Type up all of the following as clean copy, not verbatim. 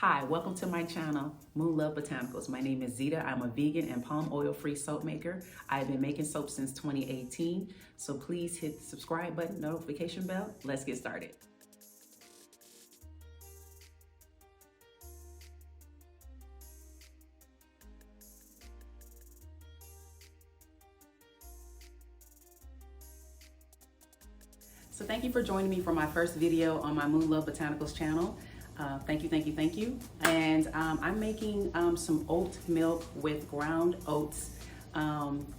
Hi, welcome to my channel, MoonLoveBotanicals. My name is Zeta. I'm a vegan and palm oil free soap maker. I've been making soap since 2018, so please hit the subscribe button, notification bell. Let's get started. So thank you for joining me for my first video on my MoonLoveBotanicals channel. Thank you. And I'm making some oat milk with ground oats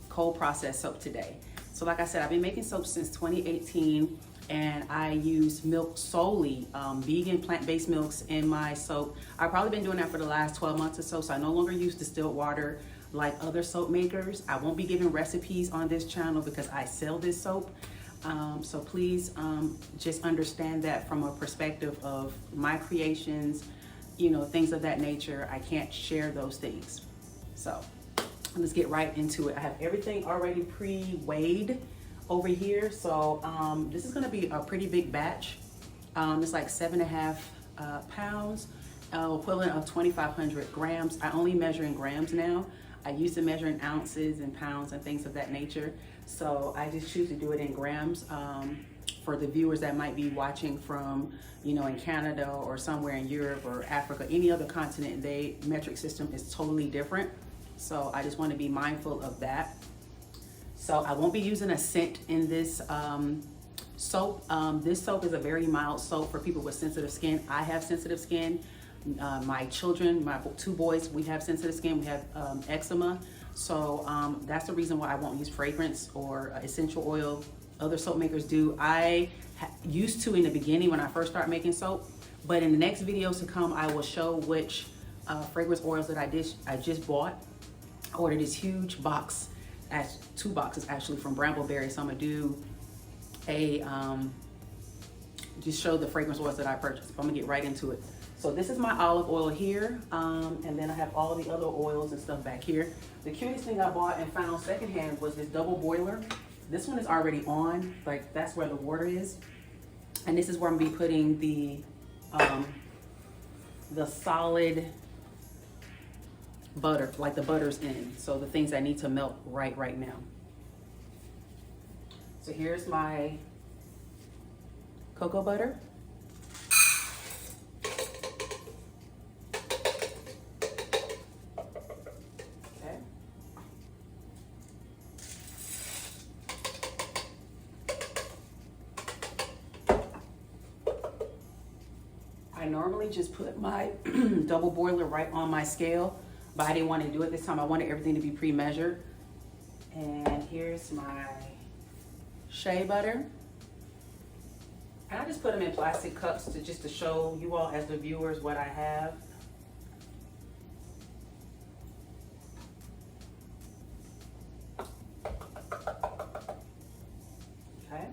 cold processed soap today. So like I said, I've been making soap since 2018 and I use milk solely, vegan plant-based milks in my soap. I've probably been doing that for the last 12 months or so, so I no longer use distilled water like other soap makers. I won't be giving recipes on this channel because I sell this soap. So please just understand that from a perspective of my creations, you know, things of that nature. I can't share those things. So let's get right into it. I have everything already pre-weighed over here. So this is going to be a pretty big batch. It's like 7.5 pounds, equivalent of 2,500 grams. I only measure in grams now. I used to measure in ounces and pounds and things of that nature. So I just choose to do it in grams. For the viewers that might be watching from, you know, in Canada or somewhere in Europe or Africa, any other continent, their metric system is totally different. So I just want to be mindful of that. So I won't be using a scent in this soap. This soap is a very mild soap for people with sensitive skin. I have sensitive skin. My children, my two boys, we have sensitive skin. We have eczema. So that's the reason why I won't use fragrance or essential oil. Other soap makers do. I used to in the beginning when I first started making soap, but in the next videos to come, I will show which fragrance oils that I just bought. I ordered this huge box, 2 boxes actually, from Brambleberry. So I'm gonna do a, just show the fragrance oils that I purchased. I'm gonna get right into it. So this is my olive oil here, and then I have all the other oils and stuff back here. The cutest thing I bought and found secondhand was this double boiler. This one is already on, like that's where the water is. And this is where I'm gonna be putting the solid butter, like the butter's in. So the things that need to melt right now. So here's my cocoa butter. I normally just put my double boiler right on my scale, but I didn't want to do it this time. I wanted everything to be pre-measured. And here's my shea butter. And I just put them in plastic cups to show you all as the viewers what I have. Okay.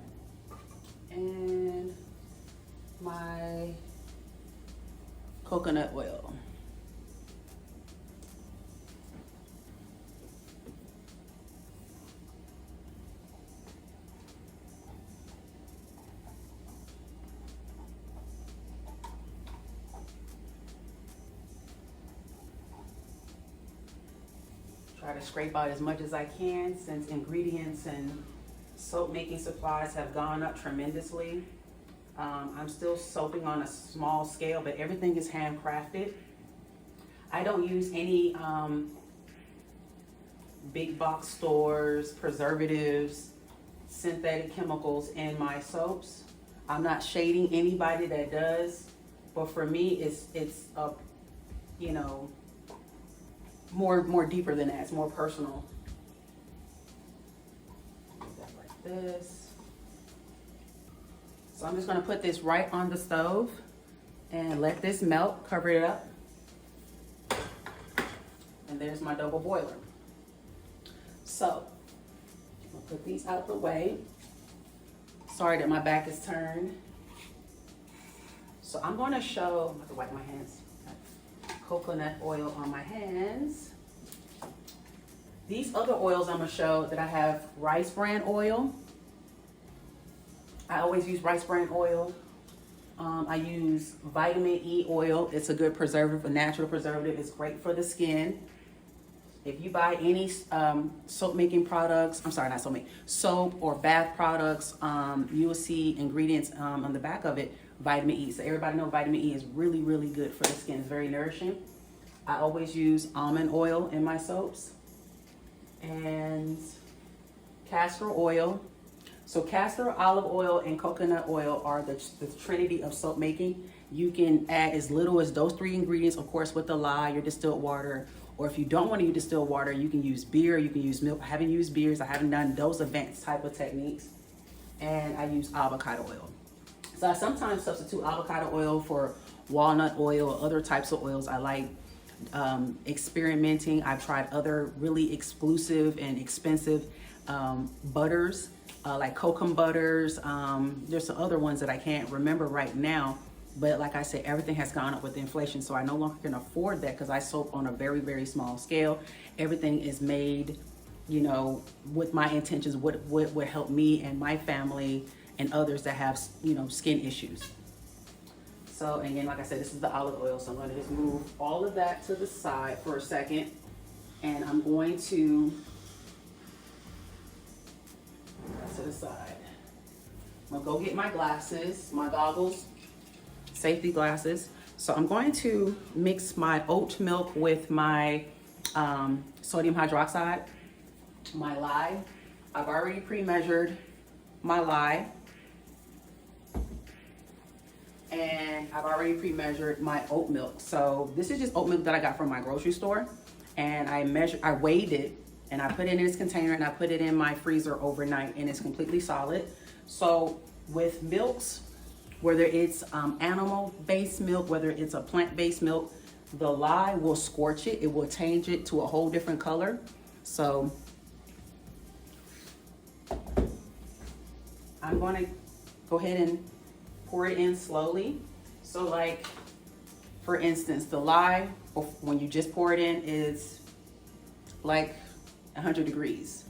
And my coconut oil. Try to scrape out as much as I can since ingredients and soap making supplies have gone up tremendously. I'm still soaping on a small scale, but everything is handcrafted. I don't use any big box stores, preservatives, synthetic chemicals in my soaps. I'm not shading anybody that does, but for me, it's you know, more deeper than that. It's more personal. Like this. So I'm just gonna put this right on the stove and let this melt, cover it up. And there's my double boiler. So I'll put these out the way. Sorry that my back is turned. So I'm gonna show, I'm going to wipe my hands. Coconut oil on my hands. These other oils I'm gonna show that I have rice bran oil. I always use rice bran oil. I use vitamin E oil. It's a good preservative, a natural preservative. It's great for the skin. If you buy any soap making products, I'm sorry, not soap making, soap or bath products, you will see ingredients on the back of it, vitamin E. So everybody knows vitamin E is really, really good for the skin. It's very nourishing. I always use almond oil in my soaps and castor oil. So castor, olive oil, and coconut oil are the trinity of soap making. You can add as little as those 3 ingredients, of course, with the lye, your distilled water. Or if you don't want to use distilled water, you can use beer, you can use milk. I haven't used beers, I haven't done those advanced type of techniques. And I use avocado oil. So I sometimes substitute avocado oil for walnut oil or other types of oils. I like experimenting. I've tried other really exclusive and expensive butters, like kokum butters. There's some other ones that I can't remember right now, but like I said, everything has gone up with inflation, so I no longer can afford that because I soap on a very, very small scale. Everything is made, you know, with my intentions, what would help me and my family and others that have, you know, skin issues. So, and again, like I said, this is the olive oil, so I'm going to just move all of that to the side for a second, and I'm going to the side. I'm gonna go get my glasses, my goggles, safety glasses. So I'm going to mix my oat milk with my sodium hydroxide, my lye. I've already pre-measured my lye, and I've already pre-measured my oat milk. So this is just oat milk that I got from my grocery store, and I weighed it, and I put it in this container, and I put it in my freezer overnight, and it's completely solid. So with milks, whether it's animal-based milk, whether it's a plant-based milk, the lye will scorch it. It will change it to a whole different color. So I'm going to go ahead and pour it in slowly. So like, for instance, the lye, when you just pour it in, is like 100 degrees.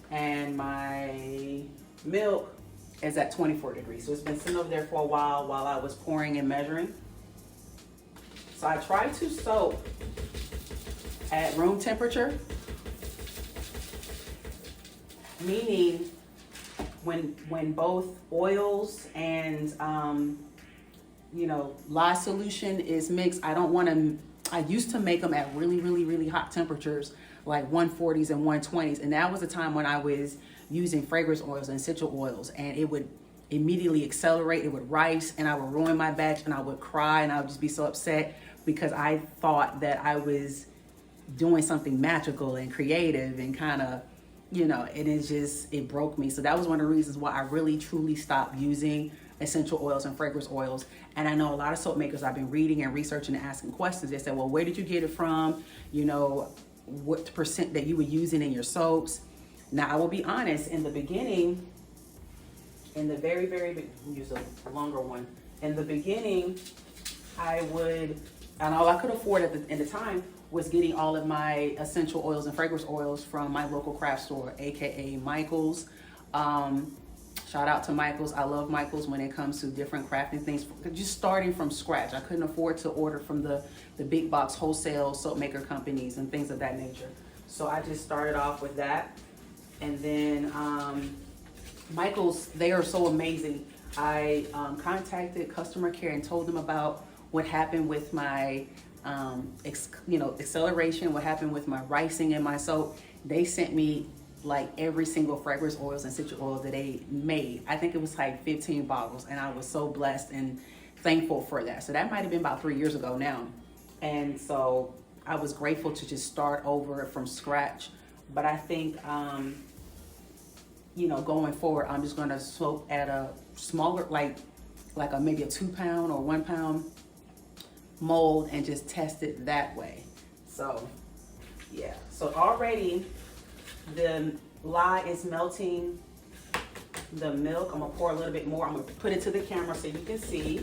And my milk is at 24 degrees. So it's been sitting over there for a while I was pouring and measuring. So I try to soak at room temperature, meaning when both oils and you know, lye solution is mixed, I used to make them at really hot temperatures, like 140s and 120s, and that was the time when I was using fragrance oils and essential oils, and it would immediately accelerate, it would rise, and I would ruin my batch, and I would cry, and I would just be so upset because I thought that I was doing something magical and creative and kind of, you know, and it broke me. So that was one of the reasons why I really truly stopped using essential oils and fragrance oils. And I know a lot of soap makers, I've been reading and researching and asking questions. They said, well, where did you get it from? You know, what percent that you were using in your soaps? Now, I will be honest, in the beginning, in the very use a longer one. In the beginning, and all I could afford at the time was getting all of my essential oils and fragrance oils from my local craft store, AKA Michaels. Shout out to Michaels. I love Michaels when it comes to different crafting things, just starting from scratch. I couldn't afford to order from the big box wholesale soap maker companies and things of that nature. So I just started off with that. And then Michaels, they are so amazing. I contacted customer care and told them about what happened with my acceleration, what happened with my ricing in my soap. They sent me like every single fragrance oils and essential oils that they made. I think it was like 15 bottles, and I was so blessed and thankful for that. So that might have been about 3 years ago now. And so I was grateful to just start over from scratch. But I think, you know, going forward, I'm just gonna soak at a smaller, like maybe a 2 pound or 1 pound mold and just test it that way. So yeah, so already the lye is melting the milk. I'm gonna pour a little bit more. I'm gonna put it to the camera so you can see.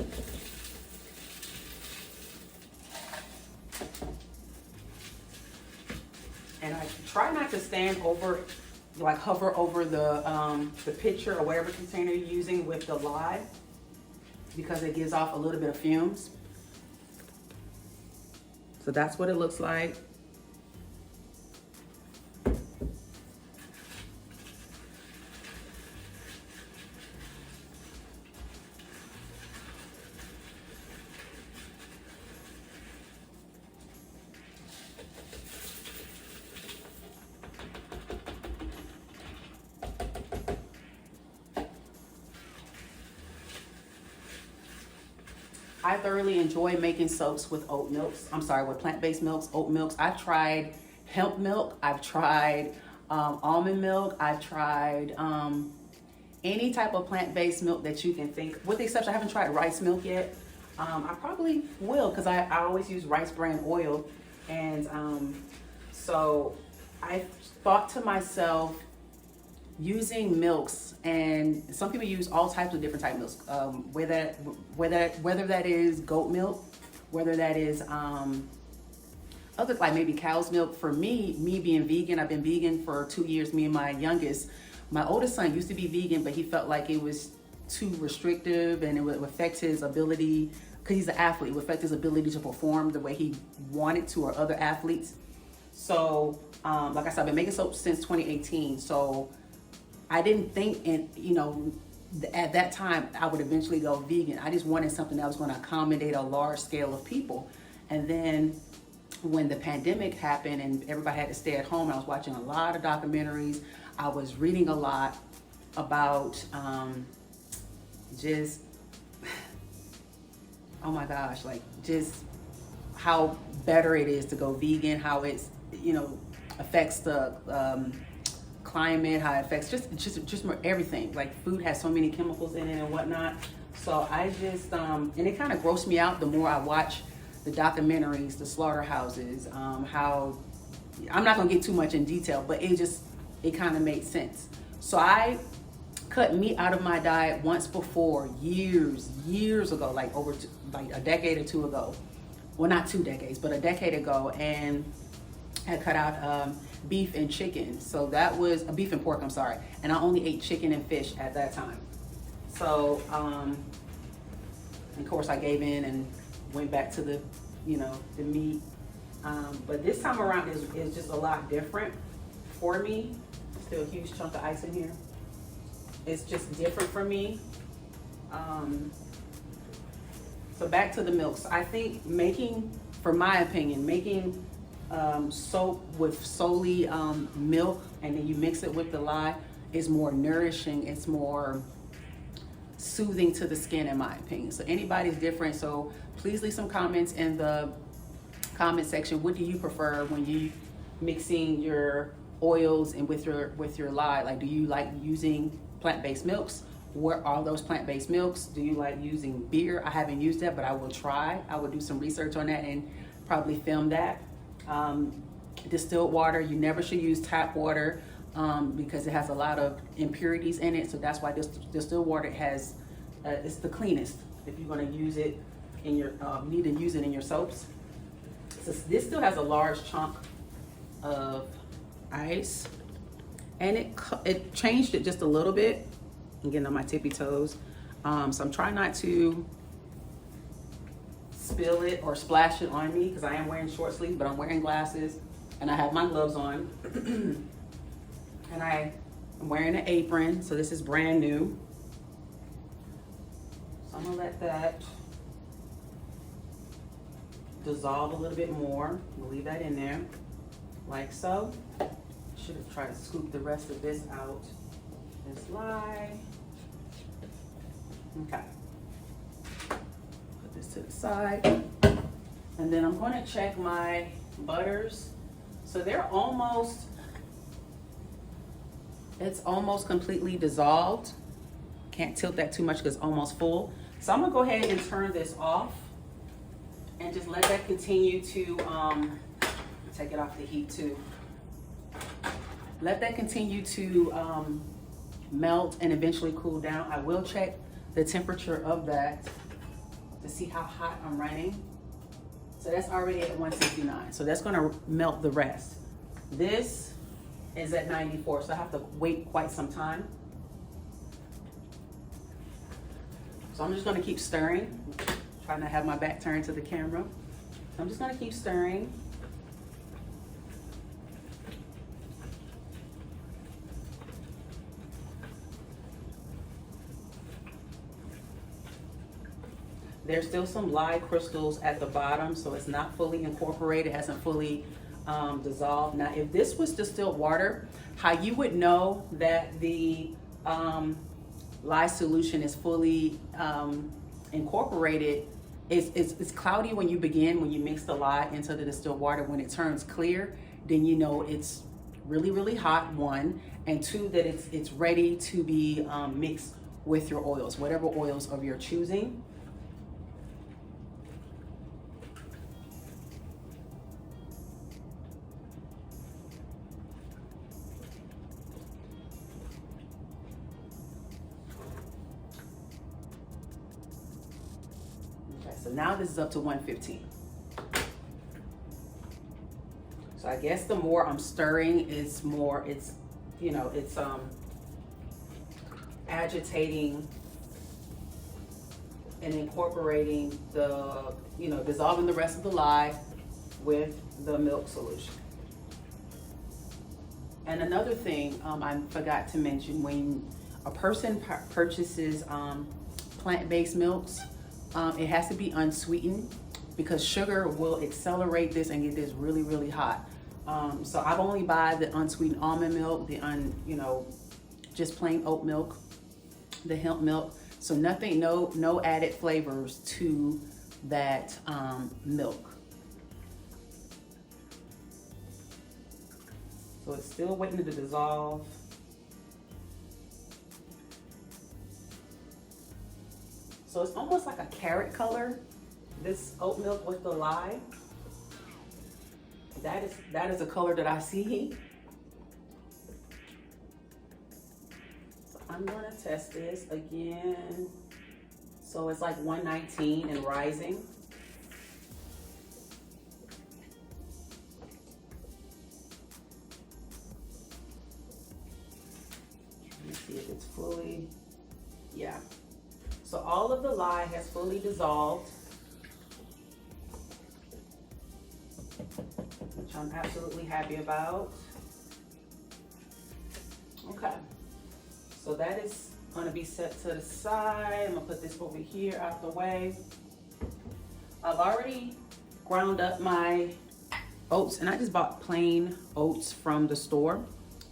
And I try not to stand over, like hover over the pitcher or whatever container you're using with the lye, because it gives off a little bit of fumes. So that's what it looks like. I thoroughly enjoy making soaps with oat milks. I'm sorry, with plant-based milks, oat milks. I've tried hemp milk. I've tried almond milk. I've tried any type of plant-based milk that you can think, with the exception, I haven't tried rice milk yet. I probably will, because I always use rice bran oil. And so I thought to myself, using milks, and some people use all types of different type of milks, whether that is goat milk, whether that is other, like maybe cow's milk. For me being vegan, I've been vegan for 2 years. Me and my youngest, my oldest son used to be vegan, but he felt like it was too restrictive and it would affect his ability, because he's an athlete, it would affect his ability to perform the way he wanted to, or other athletes. So like I said, I've been making soap since 2018. So I didn't think, at that time I would eventually go vegan. I just wanted something that was going to accommodate a large scale of people. And then when the pandemic happened and everybody had to stay at home, I was watching a lot of documentaries. I was reading a lot about just, oh my gosh, like just how better it is to go vegan, how it's, affects the climate, how it affects just more everything. Like food has so many chemicals in it and whatnot. So I just, and it kind of grossed me out the more I watch the documentaries, the slaughterhouses, how, I'm not gonna get too much in detail, but it kind of made sense. So I cut meat out of my diet once before, years ago, like like a decade or two ago. Well, not 2 decades, but a decade ago, and I cut out beef and chicken. So that was beef and pork, I'm sorry. And I only ate chicken and fish at that time. So, and of course I gave in and went back to the, the meat. But this time around is just a lot different for me. Still a huge chunk of ice in here. It's just different for me. So back to the milks. I think for my opinion, making soap with solely milk, and then you mix it with the lye, is more nourishing. It's more soothing to the skin, in my opinion. So anybody's different. So please leave some comments in the comment section. What do you prefer when you mixing your oils and with your lye? Like, do you like using plant-based milks? What are those plant-based milks? Do you like using beer? I haven't used that, but I will try. I will do some research on that and probably film that. Distilled water, you never should use tap water because it has a lot of impurities in it. So that's why distilled water has, it's the cleanest if you're going to use it in your, need to use it in your soaps. So this still has a large chunk of ice, and it changed it just a little bit. I'm getting on my tippy toes. So I'm trying not to spill it or splash it on me because I am wearing short sleeves, but I'm wearing glasses and I have my gloves on. And I'm wearing an apron, so this is brand new. So I'm gonna let that dissolve a little bit more. We'll leave that in there, like so. Should have tried to scoop the rest of this out. This lye. Okay. Put this to the side. And then I'm gonna check my butters. So they're almost, it's almost completely dissolved. Can't tilt that too much because it's almost full. So I'm gonna go ahead and turn this off and just let that continue to, take it off the heat too. Let that continue to melt and eventually cool down. I will check the temperature of that to see how hot I'm running. So that's already at 169. So that's gonna melt the rest. This is at 94, so I have to wait quite some time. So I'm just gonna keep stirring. Trying to have my back turned to the camera. I'm just gonna keep stirring. There's still some lye crystals at the bottom, so it's not fully incorporated, hasn't fully dissolved. Now, if this was distilled water, how you would know that the lye solution is fully incorporated, it's cloudy when you begin, when you mix the lye into the distilled water. When it turns clear, then you know it's really, really hot, one, and two, that it's ready to be mixed with your oils, whatever oils of your choosing. So now this is up to 115. So I guess the more I'm stirring, it's more, it's, you know, it's agitating and incorporating the, you know, dissolving the rest of the lye with the milk solution. And another thing I forgot to mention, when a person purchases plant-based milks, it has to be unsweetened, because sugar will accelerate this and get this really, really hot. So I've only buy the unsweetened almond milk, the you know, just plain oat milk, the hemp milk. So nothing, no added flavors to that milk. So it's still waiting to dissolve. So it's almost like a carrot color, this oat milk with the lye. That is a color that I see. So I'm gonna test this again. So it's like 119 and rising. Let me see if it's fully, yeah. So all of the lye has fully dissolved, which I'm absolutely happy about. Okay, so that is gonna be set to the side. I'm gonna put this over here out the way. I've already ground up my oats, and I just bought plain oats from the store.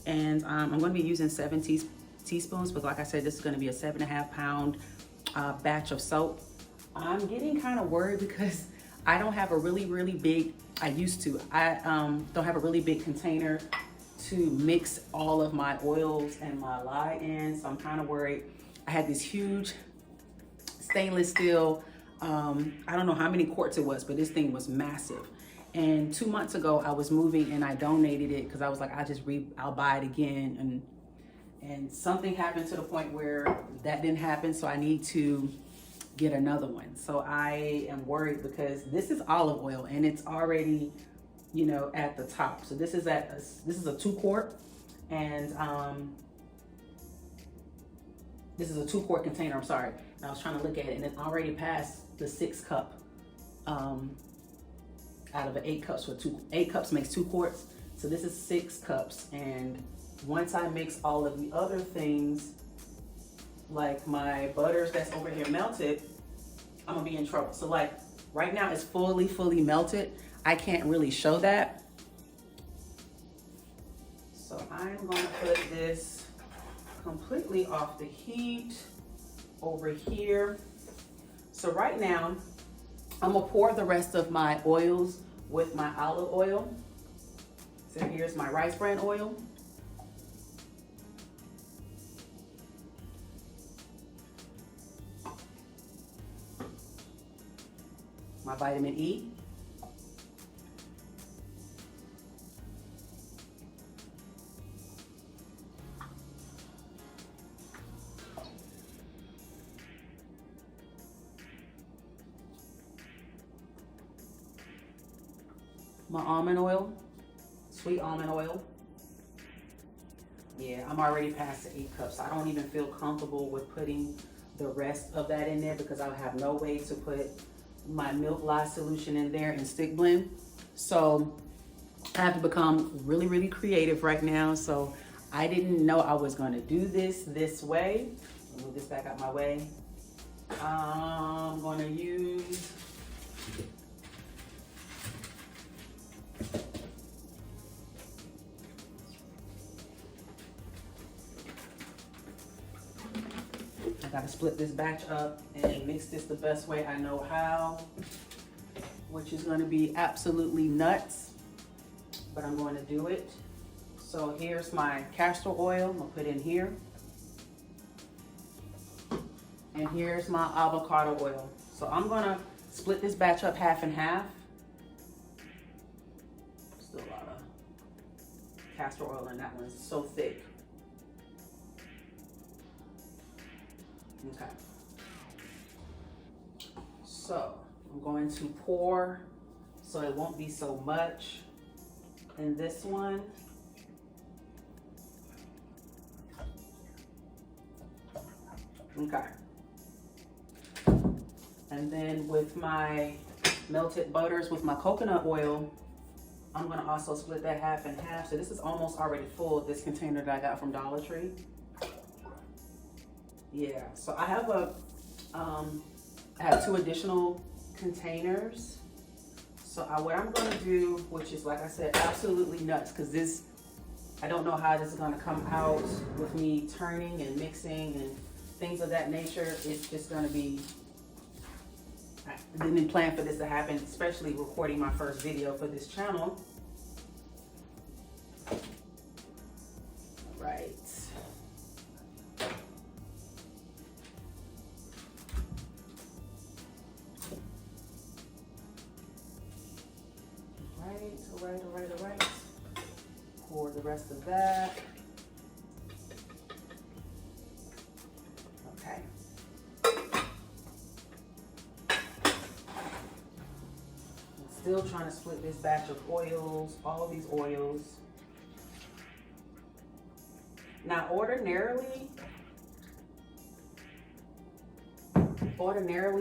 And I'm gonna be using 7 teaspoons, but like I said, this is gonna be a 7.5 pound batch of soap. I'm getting kind of worried because I don't have a really big, I don't have a really big container to mix all of my oils and my lye in, so I'm kind of worried. I had this huge stainless steel, I don't know how many quarts it was, but this thing was massive. And 2 months ago I was moving and I donated it because I was like, I'll buy it again, and something happened to the point where that didn't happen, so I need to get another one. So I am worried because this is olive oil and it's already, you know, at the top. So this is a 2 quart, and this is a 2 quart container, I'm sorry. And I was trying to look at it, and it already passed the 6 cup out of the 8 cups. So 8 cups makes 2 quarts. So this is 6 cups, and once I mix all of the other things, like my butters that's over here melted, I'm gonna be in trouble. So like right now it's fully melted. I can't really show that. So I'm gonna put this completely off the heat over here. So right now I'm gonna pour the rest of my oils with my olive oil. So here's my rice bran oil. My vitamin E. My almond oil, sweet almond oil. Yeah, I'm already past the 8 cups. I don't even feel comfortable with putting the rest of that in there because I have no way to put my milk lye solution in there and stick blend. So I have to become really, really creative right now. So I didn't know I was gonna do this way. Move this back out my way. I'm gonna use I gotta split this batch up and mix this the best way I know how, which is gonna be absolutely nuts, but I'm going to do it. So here's my castor oil, I'm gonna put in here. And here's my avocado oil. So I'm gonna split this batch up half and half. Still a lot of castor oil in that one, it's so thick. Okay. So I'm going to pour so it won't be so much in this one. Okay. And then with my melted butters, with my coconut oil, I'm gonna also split that half and half. So this is almost already full, this container that I got from Dollar Tree. Yeah, so I have I have 2 additional containers. So what I'm gonna do, which is like I said, absolutely nuts, because this, I don't know how this is gonna come out with me turning and mixing and things of that nature. It's just gonna be, I didn't plan for this to happen, especially recording my first video for this channel. Right. All right. Pour the rest of that. Okay. I'm still trying to split this batch of oils, all these oils. Now, ordinarily,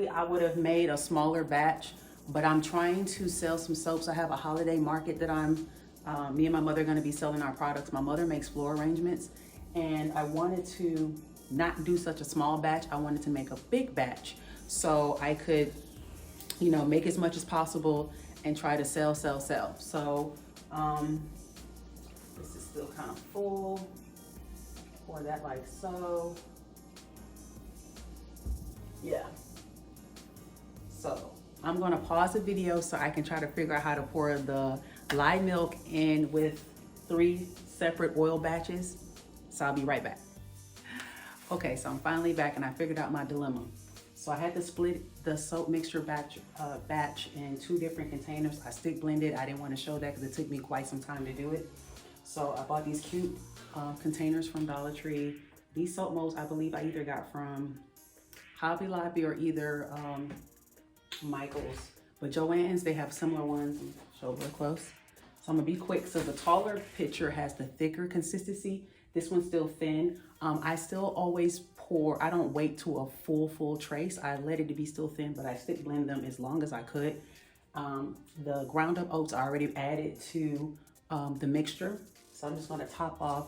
I would have made a smaller batch, but I'm trying to sell some soaps. I have a holiday market that me and my mother are gonna be selling our products. My mother makes floral arrangements, and I wanted to not do such a small batch. I wanted to make a big batch so I could, you know, make as much as possible and try to sell. So this is still kind of full. Pour that like so. Yeah. So I'm gonna pause the video so I can try to figure out how to pour the lye milk in with 3 separate oil batches. So I'll be right back. Okay, so I'm finally back and I figured out my dilemma. So I had to split the soap mixture batch in 2 different containers. I stick blended. I didn't want to show that because it took me quite some time to do it. So I bought these cute containers from Dollar Tree. These soap molds, I believe I either got from Hobby Lobby or either Michael's. But Joann's, they have similar ones. Show real close. So I'm gonna be quick. So the taller picture has the thicker consistency. This one's still thin. I still always pour, I don't wait to a full trace. I let it to be still thin, but I stick blend them as long as I could. The ground up oats are already added to the mixture. So I'm just gonna top off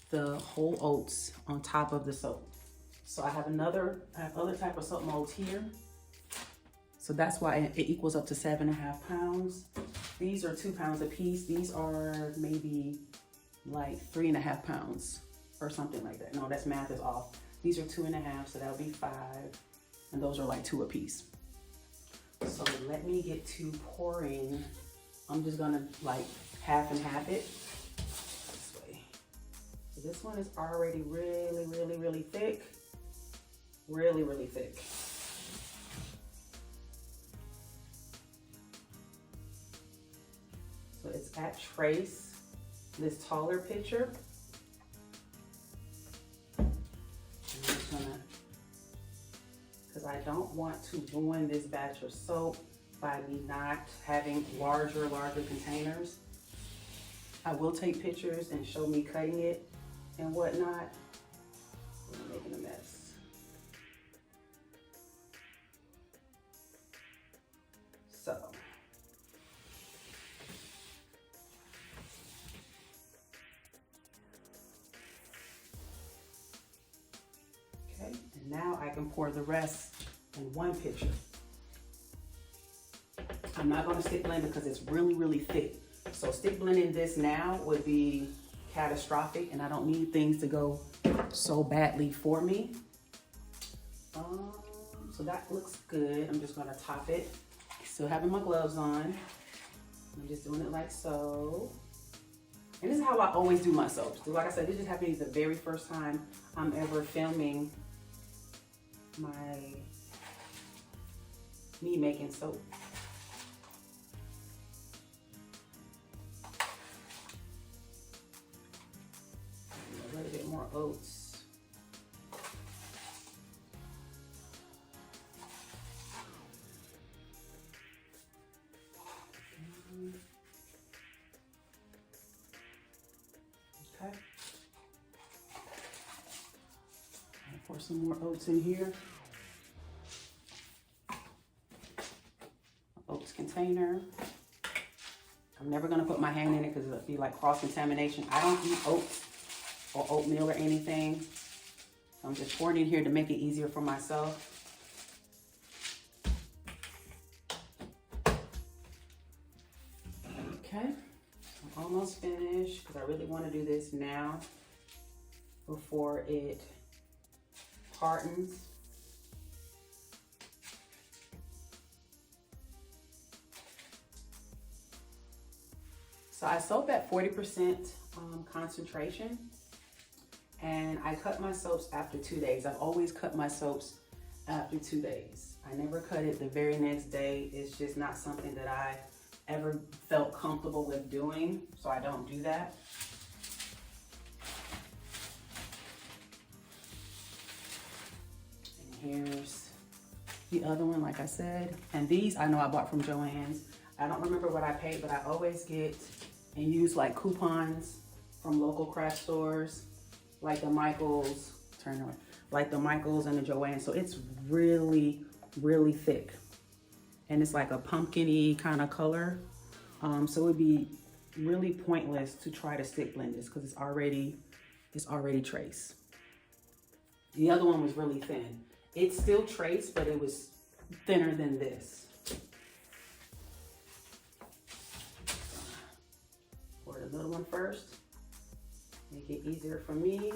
the whole oats on top of the soap. So I have other type of soap molds here. So that's why it equals up to 7.5 pounds. These are 2 pounds a piece. These are maybe like 3.5 pounds or something like that. No, that's math is off. These are 2.5, so that'll be 5. And those are like 2 a piece. So let me get to pouring. I'm just gonna like half and half it this way. So this one is already really thick. Really thick. So it's at trace, this taller picture. I'm just gonna, because I don't want to ruin this batch of soap by me not having larger containers. I will take pictures and show me cutting it and whatnot. I'm making a mess. can pour the rest in one pitcher. I'm not gonna stick blend because it's really, really thick. So stick blending this now would be catastrophic, and I don't need things to go so badly for me. So that looks good. I'm just gonna top it. Still having my gloves on. I'm just doing it like so. And this is how I always do my soaps. Like I said, this just happened the very first time I'm ever filming me making soap. A little bit more oats. Okay. Pour some more oats in here. Oats container. I'm never gonna put my hand in it because it'll be like cross-contamination. I don't eat oats or oatmeal or anything. So I'm just pouring in here to make it easier for myself. Okay, I'm almost finished because I really want to do this now before it hardens. So I soap at 40% concentration, and I cut my soaps after 2 days. I've always cut my soaps after 2 days. I never cut it the very next day. It's just not something that I ever felt comfortable with doing, so I don't do that. And here's the other one, like I said. And these I know I bought from Joann's. I don't remember what I paid, but I always get and use like coupons from local craft stores, like the Michaels, like the Michaels and the Joann's. So it's really, really thick. And it's like a pumpkin-y kind of color. So it would be really pointless to try to stick blend this because it's already trace. The other one was really thin. It's still trace, but it was thinner than this. Pour the little one first. Make it easier for me.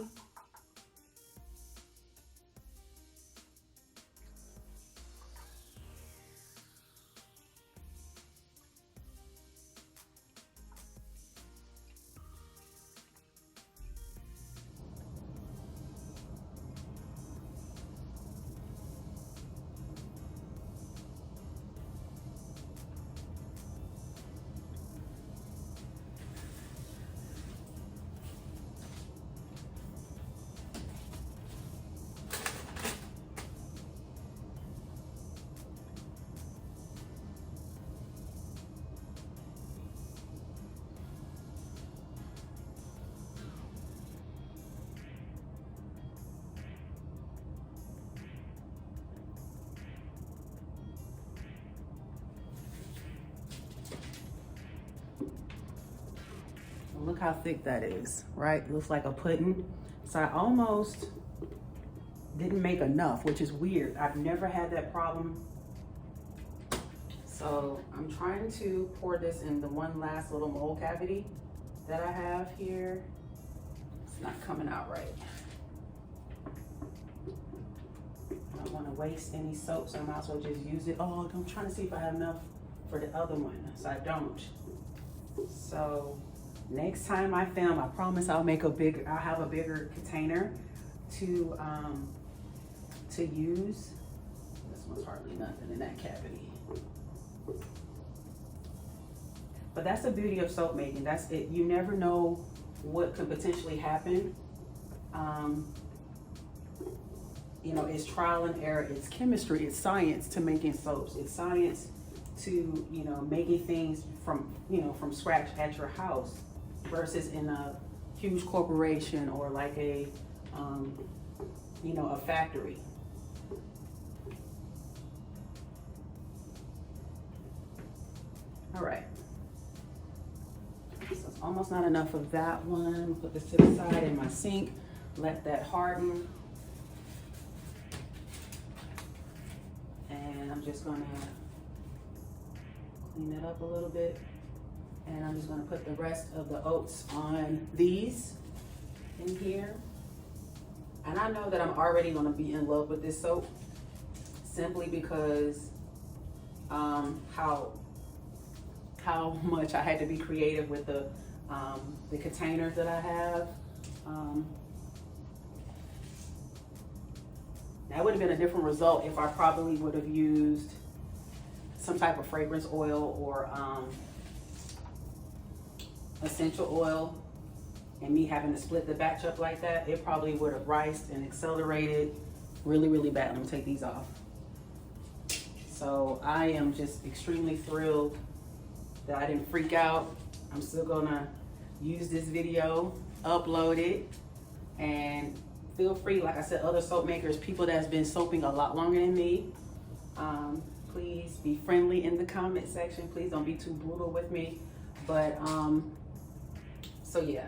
Look how thick that is, right? Looks like a pudding. So I almost didn't make enough, which is weird. I've never had that problem. So I'm trying to pour this in the one last little mold cavity that I have here. It's not coming out right. I don't want to waste any soap, so I might as well just use it. Oh, I'm trying to see if I have enough for the other one, so I don't. So next time I film, I promise I'll have a bigger container to use. This one's hardly nothing in that cavity. But that's the beauty of soap making. That's it. You never know what could potentially happen. You know, it's trial and error. It's chemistry. It's science to making soaps. It's science to, you know, making things from scratch at your house versus in a huge corporation or like a a factory. All right, so it's almost not enough of that one. Put this to the side in my sink, let that harden. just gonna clean it up a little bit. And I'm just gonna put the rest of the oats on these in here. And I know that I'm already gonna be in love with this soap simply because how much I had to be creative with the containers that I have. That would have been a different result if I probably would have used some type of fragrance oil or essential oil, and me having to split the batch up like that. It probably would have riced and accelerated really, really bad. Let me take these off. So I am just extremely thrilled that I didn't freak out. I'm still gonna use this video, upload it, and feel free, like I said, other soap makers, people that's been soaping a lot longer than me, please be friendly in the comment section. Please don't be too brutal with me. But so yeah,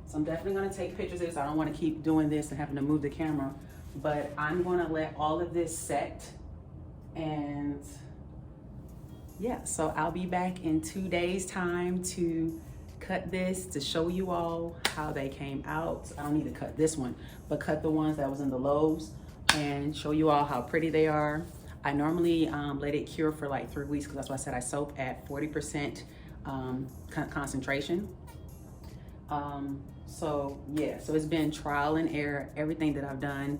so I'm definitely gonna take pictures of this. I don't want to keep doing this and having to move the camera, but I'm gonna let all of this set. And yeah, so I'll be back in 2 days time to cut this, to show you all how they came out. I don't need to cut this one, but cut the ones that was in the loaves and show you all how pretty they are. I normally let it cure for like 3 weeks, because that's why I said I soap at 40% concentration. So yeah, so it's been trial and error, everything that I've done,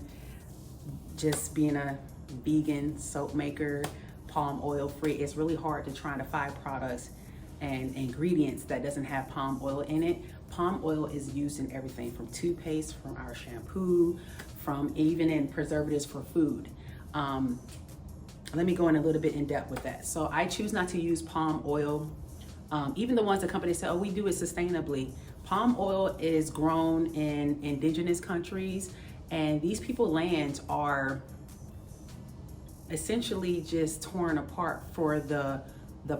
just being a vegan soap maker, palm oil free. It's really hard to try to find products and ingredients that doesn't have palm oil in it. Palm oil is used in everything from toothpaste, from our shampoo, from even in preservatives for food. Let me go in a little bit in depth with that. So I choose not to use palm oil. Even the ones that companies say, oh, we do it sustainably. Palm oil is grown in indigenous countries, and these people's lands are essentially just torn apart for the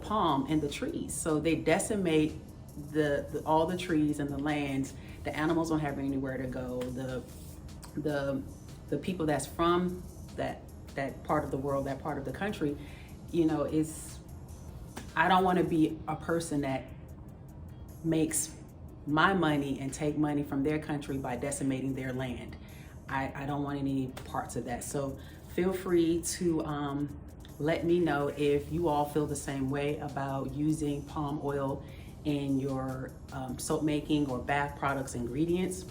palm and the trees. So they decimate all the trees and the lands. The animals don't have anywhere to go. The people that's from that part of the world, that part of the country, you know, I don't want to be a person that makes my money and take money from their country by decimating their land. I don't want any parts of that. So feel free to let me know if you all feel the same way about using palm oil in your soap making or bath products ingredients.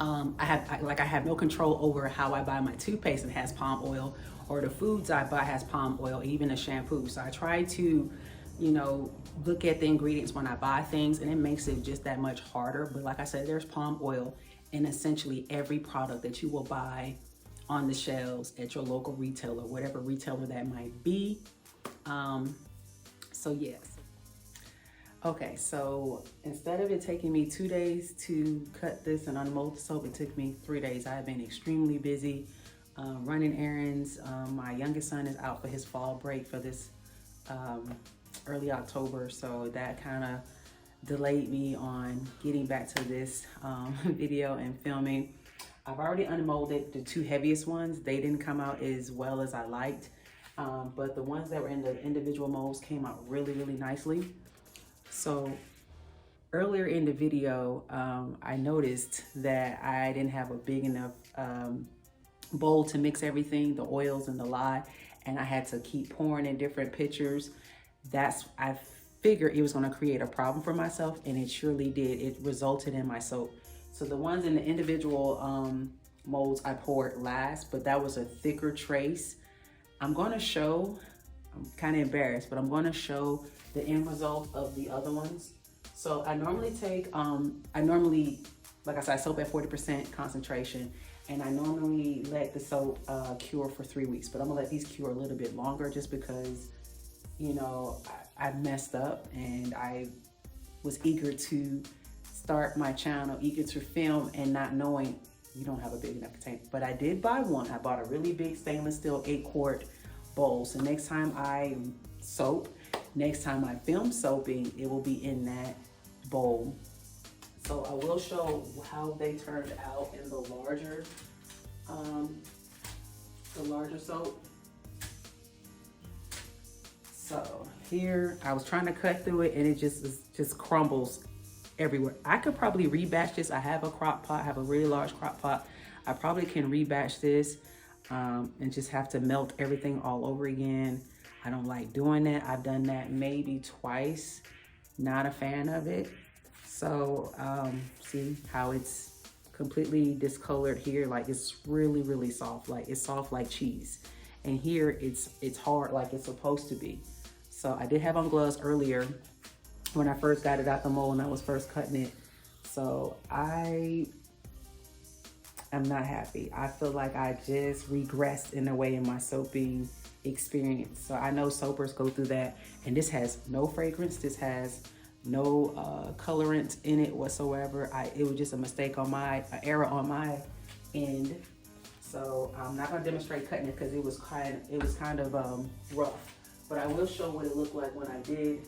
I have no control over how I buy my toothpaste that has palm oil, or the foods I buy has palm oil, even a shampoo. So I try to, you know, look at the ingredients when I buy things, and it makes it just that much harder. But like I said, there's palm oil in essentially every product that you will buy on the shelves at your local retailer, whatever retailer that might be. So yes. Okay, so instead of it taking me 2 days to cut this and unmold the soap, it took me 3 days. I have been extremely busy running errands. My youngest son is out for his fall break for this early October, so that kind of delayed me on getting back to this video and filming. I've already unmolded the 2 heaviest ones. They didn't come out as well as I liked, but the ones that were in the individual molds came out really, really nicely. So earlier in the video, I noticed that I didn't have a big enough bowl to mix everything, the oils and the lye, and I had to keep pouring in different pitchers. I figured it was gonna create a problem for myself, and it surely did. It resulted in my soap. So the ones in the individual molds I poured last, but that was a thicker trace. I'm gonna show, I'm kind of embarrassed, but I'm gonna show the end result of the other ones. So I normally take, like I said, I soap at 40% concentration, and I normally let the soap cure for 3 weeks, but I'm gonna let these cure a little bit longer just because, you know, I messed up and I was eager to start my channel, eager to film, and not knowing you don't have a big enough container. But I did buy one. I bought a really big stainless steel 8-quart bowl. So next time I soap, next time I film soaping, it will be in that bowl. So I will show how they turned out in the larger soap. So here, I was trying to cut through it and it just crumbles everywhere. I could probably rebatch this. I have a crock pot, I have a really large crock pot. I probably can rebatch this and just have to melt everything all over again. I don't like doing that. I've done that maybe twice. Not a fan of it. So see how it's completely discolored here? Like it's really, really soft. Like it's soft like cheese. And here it's hard like it's supposed to be. So I did have on gloves earlier when I first got it out the mold and I was first cutting it. So I am not happy. I feel like I just regressed in a way in my soaping experience. So I know soapers go through that, and this has no fragrance. This has no colorant in it whatsoever. It was just a mistake on an error on my end. So I'm not gonna demonstrate cutting it because it was kind of rough. But I will show what it looked like when I did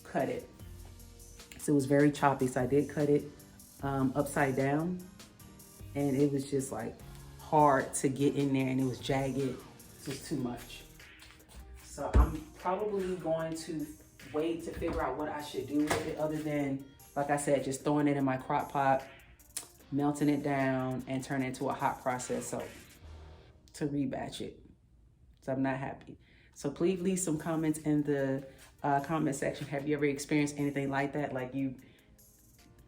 cut it. So it was very choppy. So I did cut it upside down, and it was just like hard to get in there, and it was jagged. It was too much. So I'm probably going to wait to figure out what I should do with it, other than, like I said, just throwing it in my crock pot, melting it down, and turn it into a hot process soap to rebatch it. So I'm not happy. So please leave some comments in the comment section. Have you ever experienced anything like that? Like you,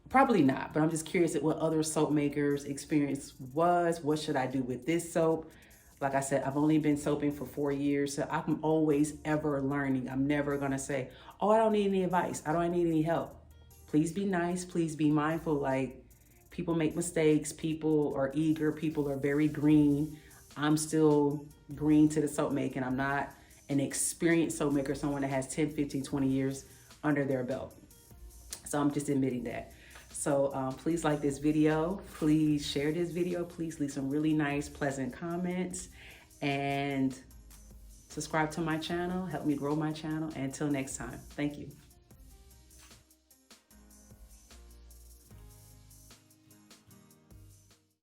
probably not, but I'm just curious at what other soap makers' experience was. What should I do with this soap? Like I said, I've only been soaping for 4 years, so I'm always ever learning. I'm never gonna say, oh, I don't need any advice. I don't need any help. Please be nice, please be mindful. Like, people make mistakes, people are eager, people are very green. I'm still green to the soap making. I'm not an experienced soap maker, someone that has 10, 15, 20 years under their belt. So I'm just admitting that. So please like this video, please share this video, please leave some really nice, pleasant comments, and subscribe to my channel, help me grow my channel. And until next time, thank you.